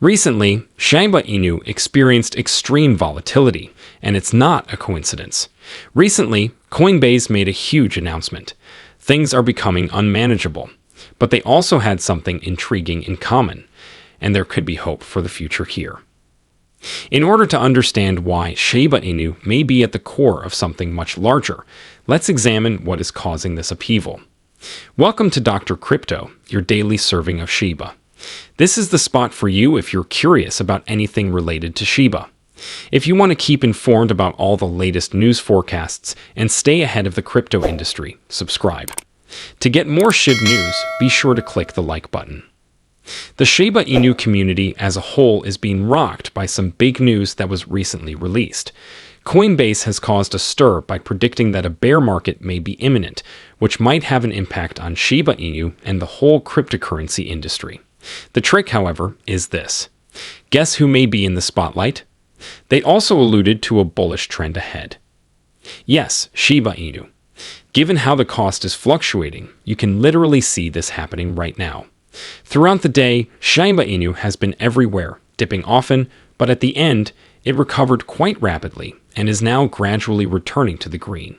Recently, Shiba Inu experienced extreme volatility, and it's not a coincidence. Recently, Coinbase made a huge announcement. Things are becoming unmanageable, but they also had something intriguing in common, and there could be hope for the future here. In order to understand why Shiba Inu may be at the core of something much larger, let's examine what is causing this upheaval. Welcome to Dr. Crypto, your daily serving of Shiba. This is the spot for you if you're curious about anything related to Shiba. If you want to keep informed about all the latest news forecasts and stay ahead of the crypto industry, subscribe. To get more Shib news, be sure to click the like button. The Shiba Inu community as a whole is being rocked by some big news that was recently released. Coinbase has caused a stir by predicting that a bear market may be imminent, which might have an impact on Shiba Inu and the whole cryptocurrency industry. The trick, however, is this. Guess who may be in the spotlight? They also alluded to a bullish trend ahead. Yes, Shiba Inu. Given how the cost is fluctuating, you can literally see this happening right now. Throughout the day, Shiba Inu has been everywhere, dipping often, but at the end, it recovered quite rapidly and is now gradually returning to the green.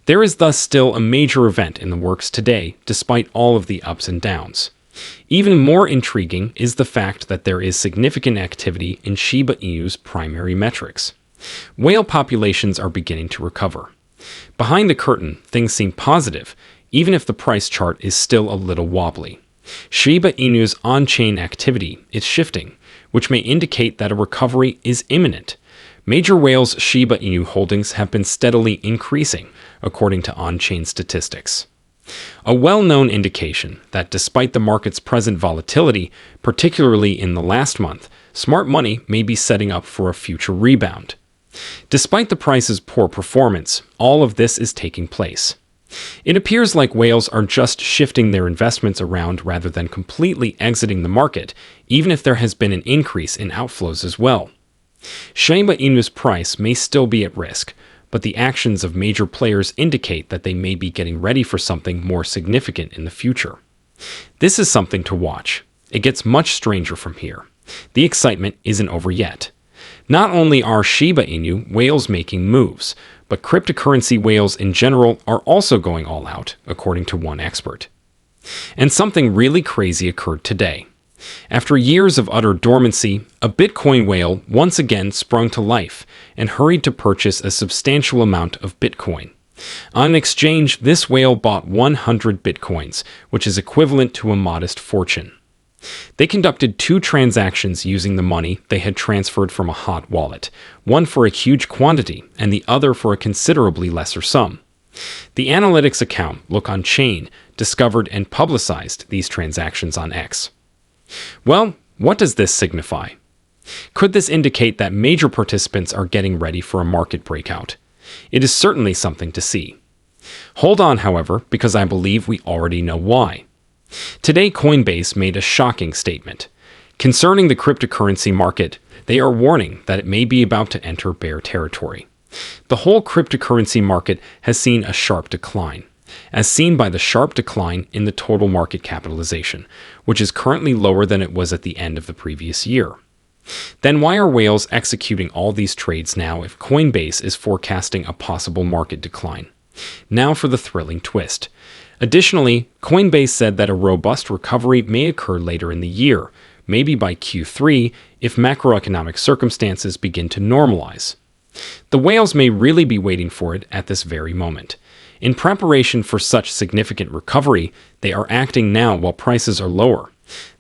There is thus still a major event in the works today, despite all of the ups and downs. Even more intriguing is the fact that there is significant activity in Shiba Inu's primary metrics. Whale populations are beginning to recover. Behind the curtain, things seem positive, even if the price chart is still a little wobbly. Shiba Inu's on-chain activity is shifting, which may indicate that a recovery is imminent. Major whales' Shiba Inu holdings have been steadily increasing, according to on-chain statistics. A well-known indication that despite the market's present volatility, particularly in the last month, smart money may be setting up for a future rebound. Despite the price's poor performance, all of this is taking place. It appears like whales are just shifting their investments around rather than completely exiting the market, even if there has been an increase in outflows as well. Shiba Inu's price may still be at risk, but the actions of major players indicate that they may be getting ready for something more significant in the future. This is something to watch. It gets much stranger from here. The excitement isn't over yet. Not only are Shiba Inu whales making moves, but cryptocurrency whales in general are also going all out, according to one expert. And something really crazy occurred today. After years of utter dormancy, a Bitcoin whale once again sprung to life and hurried to purchase a substantial amount of Bitcoin. On exchange, this whale bought 100 Bitcoins, which is equivalent to a modest fortune. They conducted 2 transactions using the money they had transferred from a hot wallet, one for a huge quantity and the other for a considerably lesser sum. The analytics account, Look On Chain, discovered and publicized these transactions on X. Well, what does this signify? Could this indicate that major participants are getting ready for a market breakout? It is certainly something to see. Hold on, however, because I believe we already know why. Today, Coinbase made a shocking statement. Concerning the cryptocurrency market, they are warning that it may be about to enter bear territory. The whole cryptocurrency market has seen a sharp decline, as seen by the sharp decline in the total market capitalization, which is currently lower than it was at the end of the previous year. Then why are whales executing all these trades now if Coinbase is forecasting a possible market decline? Now for the thrilling twist. Additionally, Coinbase said that a robust recovery may occur later in the year, maybe by Q3, if macroeconomic circumstances begin to normalize. The whales may really be waiting for it at this very moment. In preparation for such significant recovery, they are acting now while prices are lower.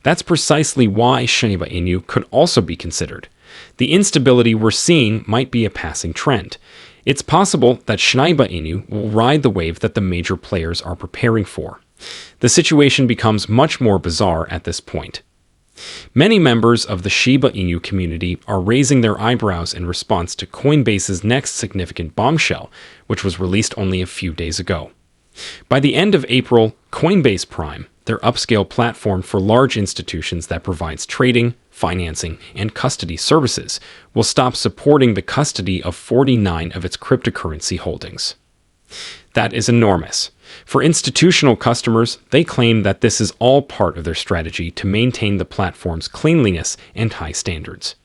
That's precisely why Shiba Inu could also be considered. The instability we're seeing might be a passing trend. It's possible that Shiba Inu will ride the wave that the major players are preparing for. The situation becomes much more bizarre at this point. Many members of the Shiba Inu community are raising their eyebrows in response to Coinbase's next significant bombshell, which was released only a few days ago. By the end of April, Coinbase Prime, their upscale platform for large institutions that provides trading, financing, and custody services, will stop supporting the custody of 49 of its cryptocurrency holdings. That is enormous. For institutional customers, they claim that this is all part of their strategy to maintain the platform's cleanliness and high standards.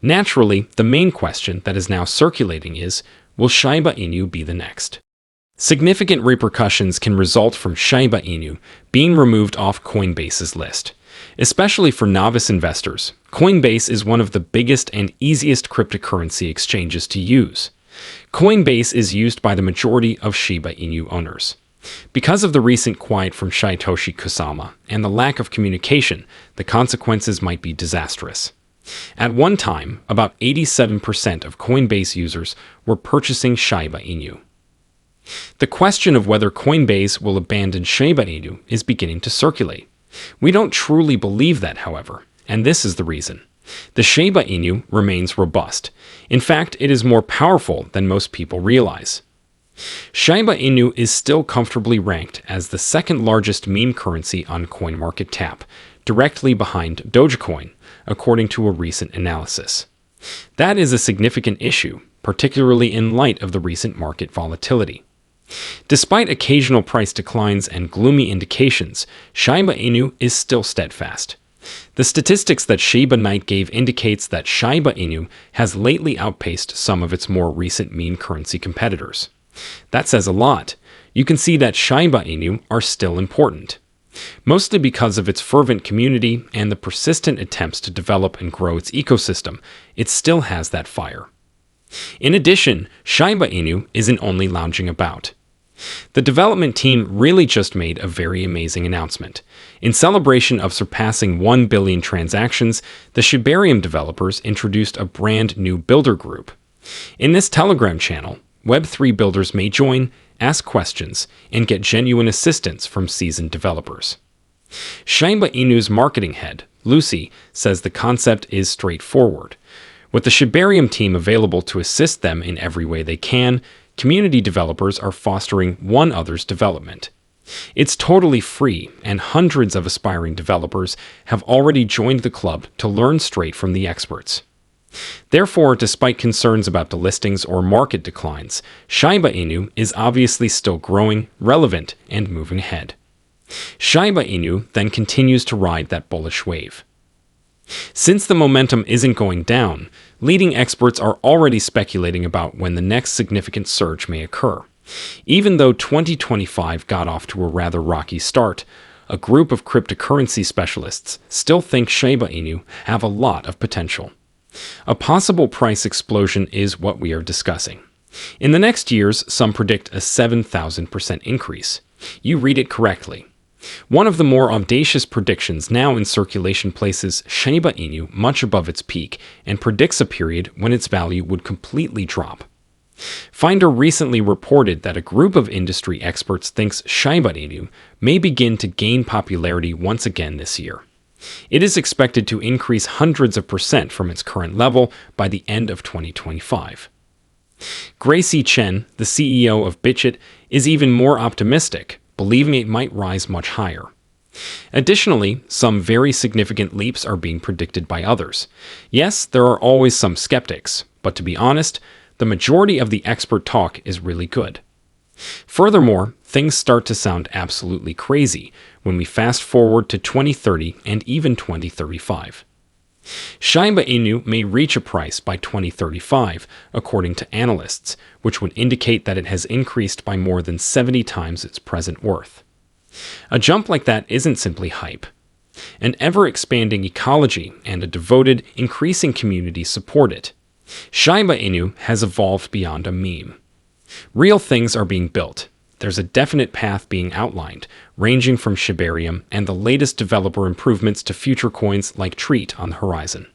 Naturally, the main question that is now circulating is, will Shiba Inu be the next? Significant repercussions can result from Shiba Inu being removed off Coinbase's list. Especially for novice investors, Coinbase is one of the biggest and easiest cryptocurrency exchanges to use. Coinbase is used by the majority of Shiba Inu owners. Because of the recent quiet from Satoshi Kusama and the lack of communication, the consequences might be disastrous. At one time, about 87% of Coinbase users were purchasing Shiba Inu. The question of whether Coinbase will abandon Shiba Inu is beginning to circulate. We don't truly believe that, however, and this is the reason. The Shiba Inu remains robust. In fact, it is more powerful than most people realize. Shiba Inu is still comfortably ranked as the second largest meme currency on CoinMarketCap, directly behind Dogecoin, according to a recent analysis. That is a significant issue, particularly in light of the recent market volatility. Despite occasional price declines and gloomy indications, Shiba Inu is still steadfast. The statistics that Shiba Knight gave indicates that Shiba Inu has lately outpaced some of its more recent meme currency competitors. That says a lot. You can see that Shiba Inu are still important. Mostly because of its fervent community and the persistent attempts to develop and grow its ecosystem, it still has that fire. In addition, Shiba Inu isn't only lounging about. The development team really just made a very amazing announcement. In celebration of surpassing 1 billion transactions, the Shibarium developers introduced a brand new builder group. In this Telegram channel, Web3 builders may join, ask questions, and get genuine assistance from seasoned developers. Shiba Inu's marketing head, Lucy, says the concept is straightforward. With the Shibarium team available to assist them in every way they can, community developers are fostering one other's development. It's totally free, and hundreds of aspiring developers have already joined the club to learn straight from the experts. Therefore, despite concerns about delistings or market declines, Shiba Inu is obviously still growing, relevant, and moving ahead. Shiba Inu then continues to ride that bullish wave. Since the momentum isn't going down, leading experts are already speculating about when the next significant surge may occur. Even though 2025 got off to a rather rocky start, a group of cryptocurrency specialists still think Shiba Inu have a lot of potential. A possible price explosion is what we are discussing. In the next years, some predict a 7,000% increase. You read it correctly. One of the more audacious predictions now in circulation places Shiba Inu much above its peak and predicts a period when its value would completely drop. Finder recently reported that a group of industry experts thinks Shiba Inu may begin to gain popularity once again this year. It is expected to increase hundreds of percent from its current level by the end of 2025. Gracie Chen, the CEO of BitChute, is even more optimistic, believing it might rise much higher. Additionally, some very significant leaps are being predicted by others. Yes, there are always some skeptics, but to be honest, the majority of the expert talk is really good. Furthermore, things start to sound absolutely crazy when we fast forward to 2030 and even 2035. Shiba Inu may reach a price by 2035, according to analysts, which would indicate that it has increased by more than 70 times its present worth. A jump like that isn't simply hype. An ever-expanding ecology and a devoted, increasing community support it. Shiba Inu has evolved beyond a meme. Real things are being built. There's a definite path being outlined, ranging from Shibarium and the latest developer improvements to future coins like Treat on the horizon.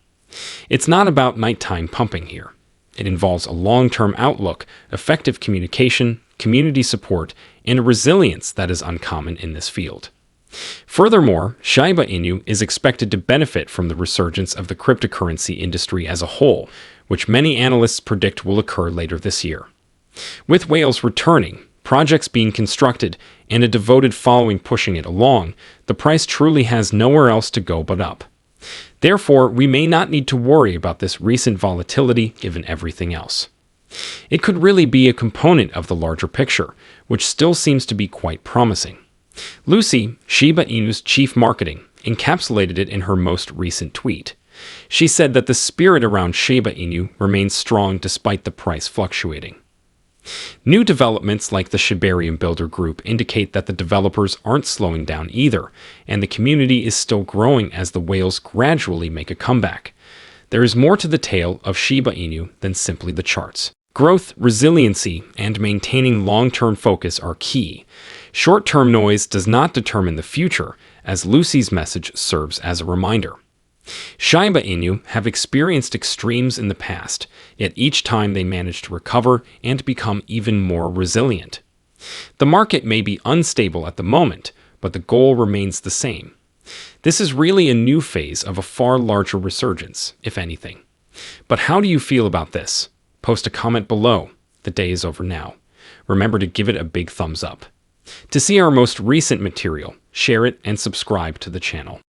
It's not about nighttime pumping here. It involves a long-term outlook, effective communication, community support, and a resilience that is uncommon in this field. Furthermore, Shiba Inu is expected to benefit from the resurgence of the cryptocurrency industry as a whole, which many analysts predict will occur later this year. With whales returning, projects being constructed, and a devoted following pushing it along, the price truly has nowhere else to go but up. Therefore, we may not need to worry about this recent volatility given everything else. It could really be a component of the larger picture, which still seems to be quite promising. Lucy, Shiba Inu's chief marketing, encapsulated it in her most recent tweet. She said that the spirit around Shiba Inu remains strong despite the price fluctuating. New developments like the Shibarium Builder group indicate that the developers aren't slowing down either, and the community is still growing as the whales gradually make a comeback. There is more to the tale of Shiba Inu than simply the charts. Growth, resiliency, and maintaining long-term focus are key. Short-term noise does not determine the future, as Lucy's message serves as a reminder. Shiba Inu have experienced extremes in the past, yet each time they manage to recover and become even more resilient. The market may be unstable at the moment, but the goal remains the same. This is really a new phase of a far larger resurgence, if anything. But how do you feel about this? Post a comment below. The day is over now. Remember to give it a big thumbs up. To see our most recent material, share it and subscribe to the channel.